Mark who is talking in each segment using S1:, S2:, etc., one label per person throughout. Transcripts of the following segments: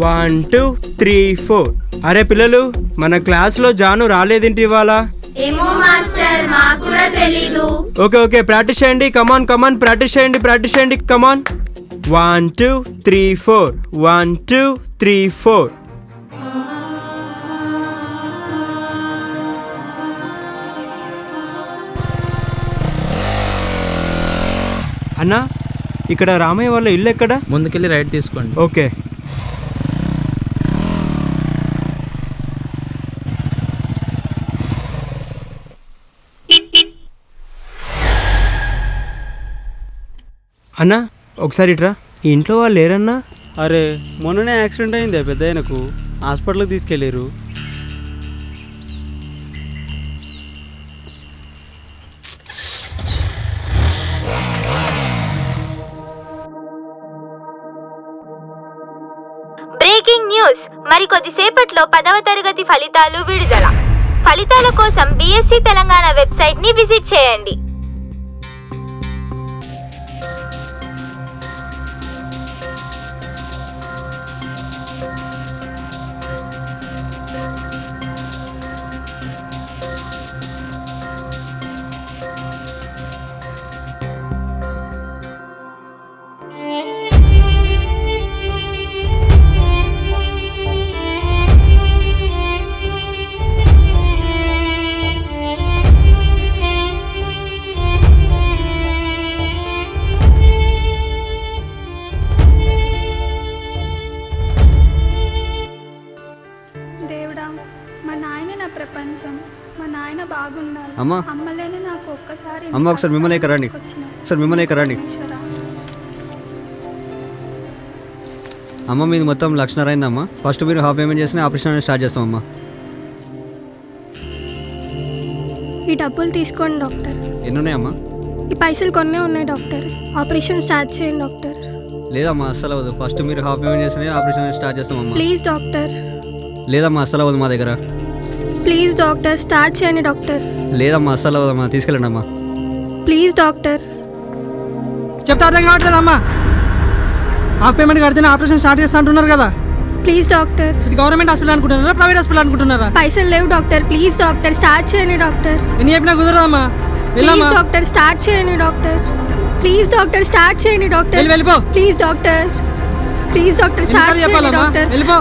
S1: 1 2 3 4 అరే పిల్లలు మన క్లాస్లో జాను రాలేదేంటి ఇవాళ?
S2: ఏమో మాస్టర్ మాకు కూడా తెలీదు.
S1: ఓకే ప్రాక్టీస్ చేయండి. కమాన్ ప్రాక్టీస్ చేయండి కమాన్. 1 2 3 4 1 2 3 4. అన్నా ఇక్కడ రామయ్య వాళ్ళ ఇల్లు ఎక్కడ?
S3: ముందుకెళ్ళి రైట్ తీసుకోండి.
S1: ఓకే. అన్నా ఒకసారి ఇట్రా. ఈ ఇంట్లో వాళ్ళు లేరన్నా?
S4: అరే మొన్ననే యాక్సిడెంట్ అయిందే పెద్ద ఆయనకు, హాస్పిటల్కి తీసుకెళ్ళారు.
S5: బ్రేకింగ్ న్యూస్, మరికొద్దిసేపట్లో 10వ తరగతి ఫలితాలు విడుదల. ఫలితాల కోసం బీఎస్సీ తెలంగాణ వెబ్సైట్ ని విజిట్ చేయండి.
S6: అమ్మా ఒకసారి మిమ్మల్ని రండి. అమ్మ మీది మొత్తం 1,00,000 అయిందమ్మా. ఫస్ట్ మీరు హాఫ్ పేమెంట్ చేసిన ఆపరేషన్ అనేది స్టార్ట్ చేస్తామమ్మా.
S7: ఈ డబ్బులు తీసుకోండి డాక్టర్.
S6: ఎన్ని ఉన్నాయమ్మా?
S7: ఈ పైసలు కొన్నే ఉన్నాయి డాక్టర్. ఆపరేషన్ స్టార్ట్ చేయండి డాక్టర్.
S6: లేదమ్మా అస్సలు అవ్వదు. ఫస్ట్ మీరు హాఫ్ పేమెంట్ చేసిన ఆపరేషన్ అనేది స్టార్ట్ చేస్తామమ్మా.
S7: Please doctor.
S6: లేదమ్మా అస్సలు అవ్వదు మా దగ్గర.
S7: ప్లీజ్ డాక్టర్ స్టార్ట్ చేయండి డాక్టర్.
S6: లేదమ్మా అస్సలు అవ్వదమ్మా, తీసుకెళ్ళండి అమ్మా.
S7: Please doctor.
S8: చెప్తే అర్థం కావట్లేదమ్మా. హాఫ్ పేమెంట్ కడితేనే ఆపరేషన్ స్టార్ట్ చేస్తా అంటున్నారు కదా.
S7: Please doctor.
S8: ఇది గవర్నమెంట్ హాస్పిటల్ అనుకుంటున్నారా, ప్రైవేట్ హాస్పిటల్ అనుకుంటున్నారా?
S7: పైసలు లేవు డాక్టర్. ప్లీజ్ డాక్టర్ స్టార్ట్ చేయండి డాక్టర్.
S8: ఎన్ని చెప్పినా కుదరదమ్మా.
S7: ప్లీజ్ డాక్టర్ స్టార్ట్ చేయండి డాక్టర్. ప్లీజ్ డాక్టర్ స్టార్ట్ చేయండి డాక్టర్.
S8: వెళ్ళిపో.
S7: Please doctor. Please doctor start చేయండి డాక్టర్.
S8: వెళ్ళిపో.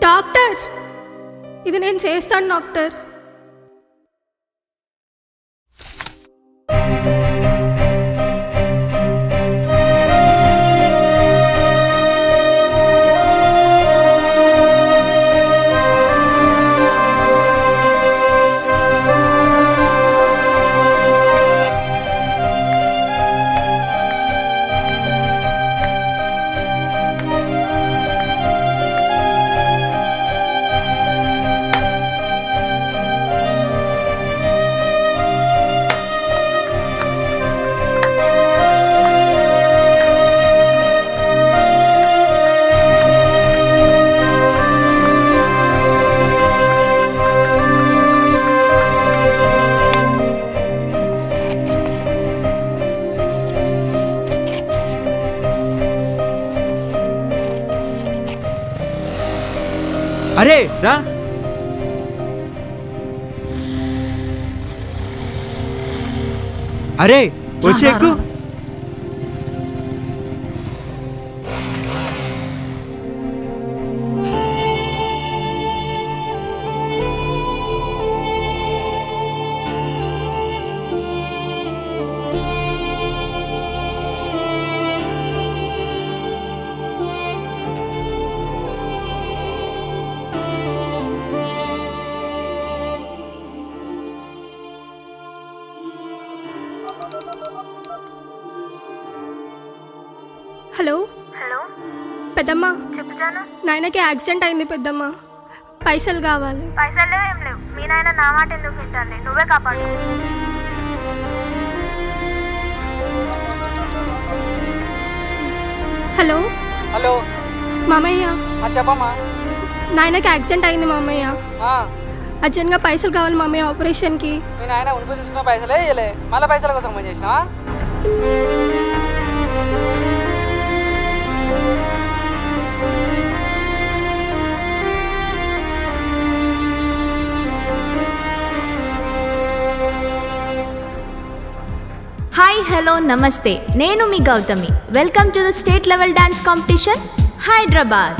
S7: డాక్టర్ ఇది నేను చేస్తాను డాక్టర్.
S1: అరే రా. అరే వచ్చి ఎక్కు.
S7: హలో
S5: హలో
S7: పెద్దమ్మ,
S5: చెప్తాను.
S7: నాయనకి యాక్సిడెంట్ అయింది పెద్దమ్మ. పైసలు కావాలి.
S5: పైసలు లేవు, ఏం లేవు. మీ నాయన నా మాట ఎందుకు వింటాను? నువ్వే కాపాడు.
S7: హలో
S8: హలో
S7: మామయ్య,
S8: చెప్పమ్మా.
S7: నాయనకి యాక్సిడెంట్ అయింది మామయ్య. అర్జెంట్గా పైసలు కావాలి మామయ్య ఆపరేషన్కి.
S8: మీ నాయన ఉనికి తీసుకున్న పైసలే ఇవ్వలే, మళ్ళీ పైసల కోసం ఫోన్ చేసినా?
S2: హాయ్, హలో, నమస్తే. నేను మీ Gautami. Welcome to the state level dance competition Hyderabad.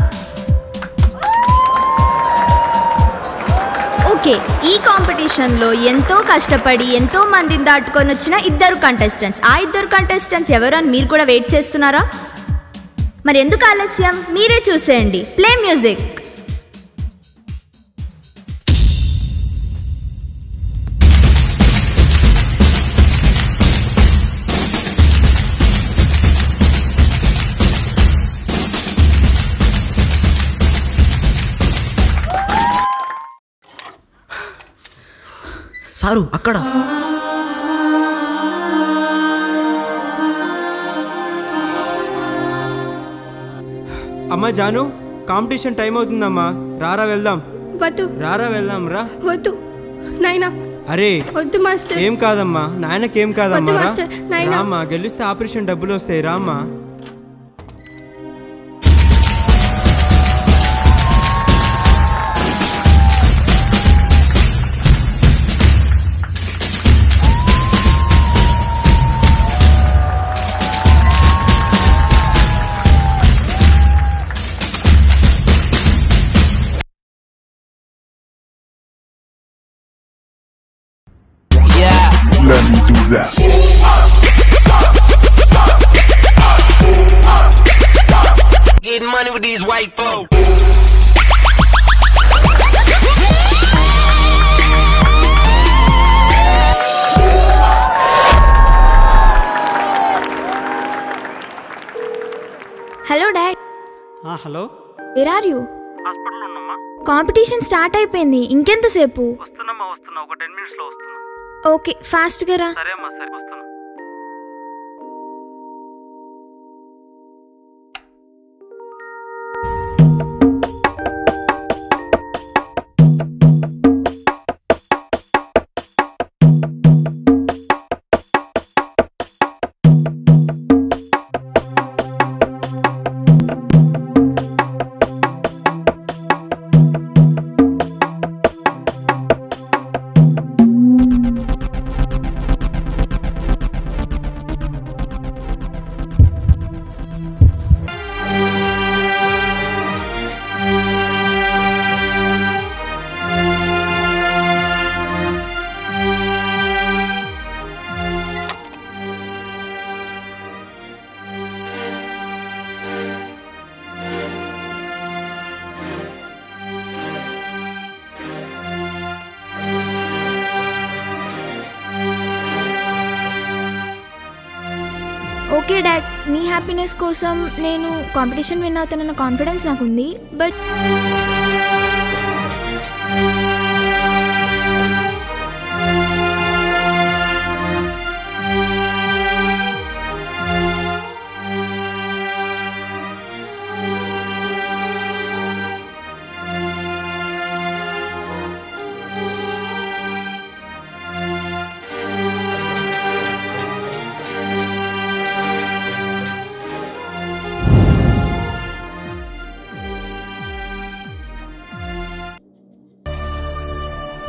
S2: Okay, ఈ కాంపిటీషన్లో ఎంతో కష్టపడి ఎంతో మందిని దాటుకొని వచ్చిన ఇద్దరు కంటెస్టెంట్స్. ఆ ఇద్దరు కంటెస్టెంట్స్ ఎవరు అని మీరు కూడా వెయిట్ చేస్తున్నారా? మరి ఎందుకు ఆలస్యం, మీరే చూసేయండి. Play music.
S6: సారు అక్కడ.
S1: అమ్మా జాను, కాంపిటీషన్ టైం అవుతుందమ్మా, రారా వెళ్దాం.
S7: వద్దు.
S1: రారా వెళ్దాం రా.
S7: వద్దు నాయనా.
S1: అరే
S7: వద్దు మాస్టర్.
S1: ఏం కాదమ్మా, నాయనకేం కాదమ్మా.
S7: వద్దు మాస్టర్, నాయనా.
S1: రామ్మా, గెలిస్తే ఆపరేషన్ డబ్బులు వస్తాయి, రామ్మా.
S3: Let me do that. Getting money with these white folks.
S2: Hello dad.
S4: Hello,
S2: where are you?
S4: హాస్పిటల్లో ఉన్నామ్మా.
S2: కాంపిటీషన్ స్టార్ట్ అయిపోయింది, ఇంకెంతసేపు?
S4: వస్తున్నా, ఒక 10 minutesలో వస్తున్నా.
S2: ఓకే, ఫాస్ట్గా రా.
S4: సరే అమ్మా, సరే వస్తున్నా.
S2: ఓకే డాడ్, మీ హ్యాపీనెస్ కోసం నేను కాంపిటీషన్ విన్ అవుతానన్న కాన్ఫిడెన్స్ నాకుంది. బట్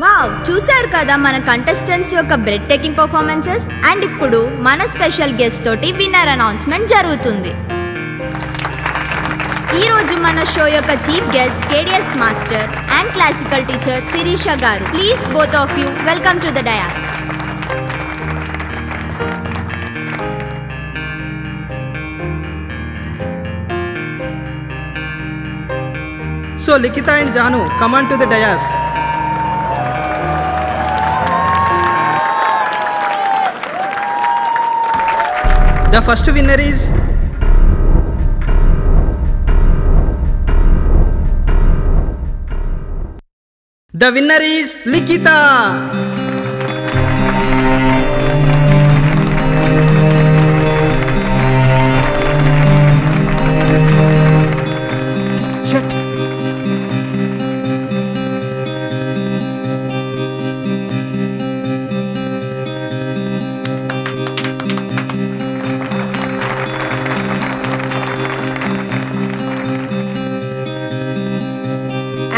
S2: వావ్, చూశారు కదా మన కంటెస్టెంట్స్ యొక్క బ్రెడ్ టేకింగ్ పర్ఫార్మెన్సెస్. అండ్ ఇప్పుడు మన స్పెషల్ గెస్ట్ తోటి విన్నర్ అనౌన్స్మెంట్ జరుగుతుంది. ఈరోజు మన షో యొక్క chief guest KDS master and classical teacher Sirisha garu. Please both of you welcome to the dais.
S8: So Likita and Janu, come on to the dais. The first winner is
S6: the winner is Likhita.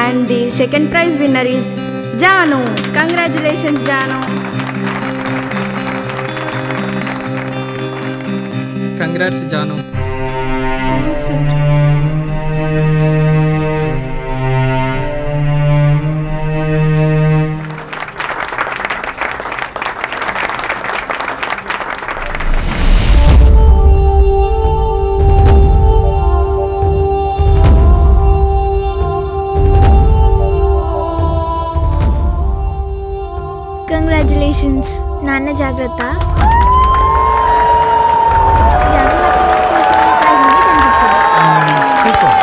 S2: And the second prize winner is Janu. Congratulations, Janu.
S8: Congrats Janu.
S7: Thanks sir.
S5: Congratulations. నాన్న జాగ్రత్త. Janu happiness కోసం prize money కనిపించింది.
S1: Super.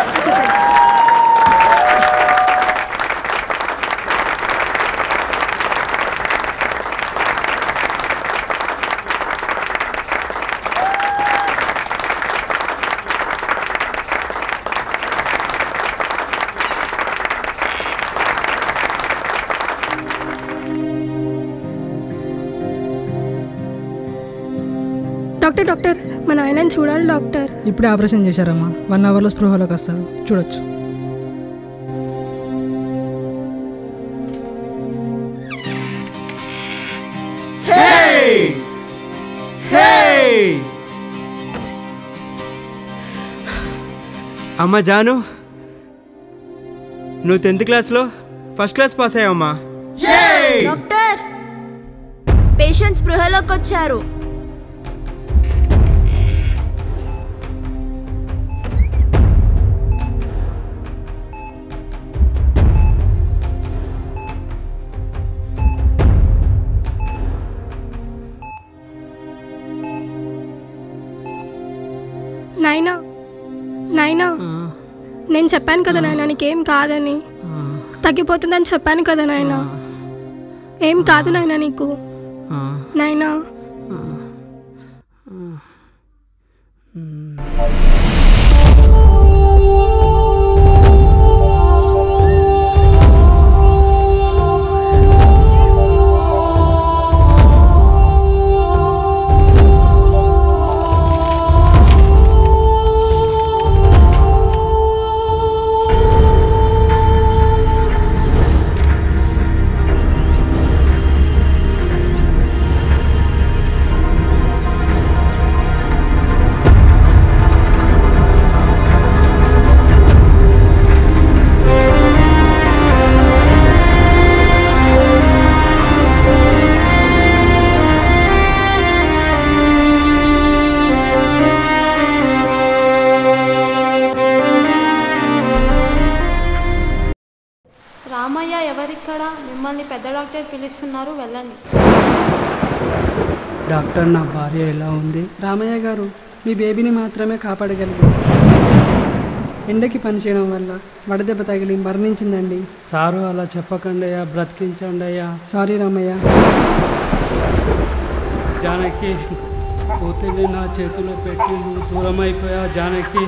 S7: Doctor మా నాయనని చూడాలి doctor.
S8: ఇప్పుడే operation చేశారమ్మా. 1 అవర్లో స్పృహలోకి వస్తారు, చూడొచ్చు.
S1: అమ్మ జాను, నువ్వు 10th క్లాస్లో ఫస్ట్ క్లాస్ పాస్ అయ్యావమ్మా.
S2: డాక్టర్, పేషెంట్ స్పృహలోకి వచ్చారు.
S7: నాయనా, నేను చెప్పాను కదా నాయనా నీకేం కాదని. తగ్గిపోతుందని చెప్పాను కదా నాయనా. ఏం కాదు నాయనా నీకు. నాయనా
S9: రామయ్య ఎవరిక్కడ? మిమ్మల్ని పెద్ద డాక్టర్ పిలుస్తున్నారు, వెళ్ళండి.
S8: డాక్టర్, నా భార్య ఎలా ఉంది? రామయ్య గారు, మీ బేబీని మాత్రమే కాపాడగలిగారు. ఎండకి పనిచేయడం వల్ల వడదెబ్బ తగిలి మరణించిందండి.
S4: సారు అలా చెప్పకండి అయ్యా, బ్రతికించండి అయ్యా.
S8: సారీ రామయ్య.
S4: జానకి, కూతుర్ని నా చేతిలో పెట్టి నువ్వు దూరం అయిపోయా జానకి.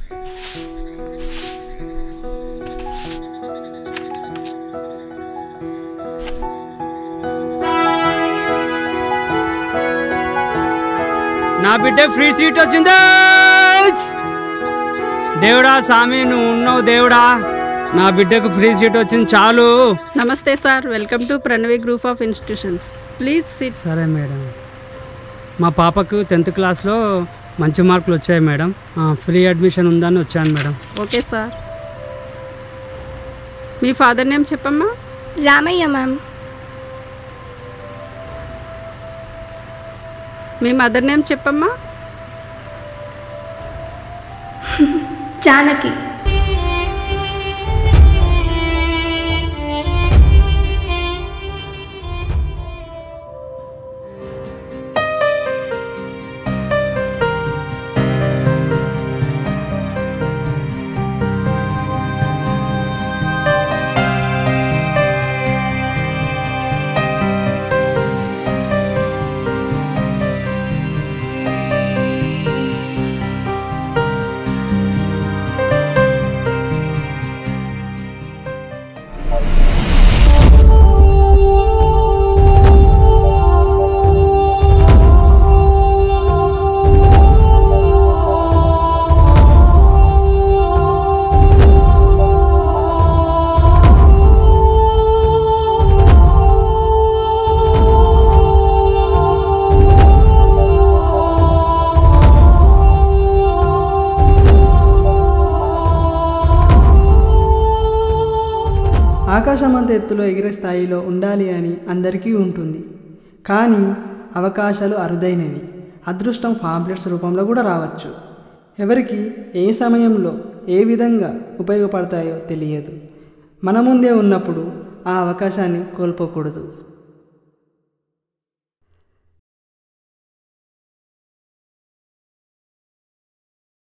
S4: నా బిడ్డ ఫ్రీ సీట్ వచ్చిందా? దేవుడా స్వామి నువ్వు ఉన్నావు దేవుడా, నా బిడ్డకు ఫ్రీ సీట్ వచ్చింది చాలు.
S10: నమస్తే sir, welcome to Pranavi group of institutions, please SIT.
S4: సరే మేడం, మా పాపకు 10th క్లాస్లో మంచి మార్కులు వచ్చాయి మేడం, ఫ్రీ అడ్మిషన్ ఉందని వచ్చాను మేడం.
S10: Okay sir. మీ ఫాదర్ నేమ్ చెప్పమ్మా.
S7: రామయ్య మ్యామ్.
S10: మీ మదర్ నేమ్ చెప్పమ్మా.
S7: జానకి.
S8: ఆకాశమంత ఎత్తులో ఎగిరే స్థాయిలో ఉండాలి అని అందరికీ ఉంటుంది, కానీ అవకాశాలు అరుదైనవి. అదృష్టం పాంప్లెట్స్ రూపంలో కూడా రావచ్చు. ఎవరికి ఏ సమయంలో ఏ విధంగా ఉపయోగపడతాయో తెలియదు. మన ముందే ఉన్నప్పుడు ఆ అవకాశాన్ని కోల్పోకూడదు.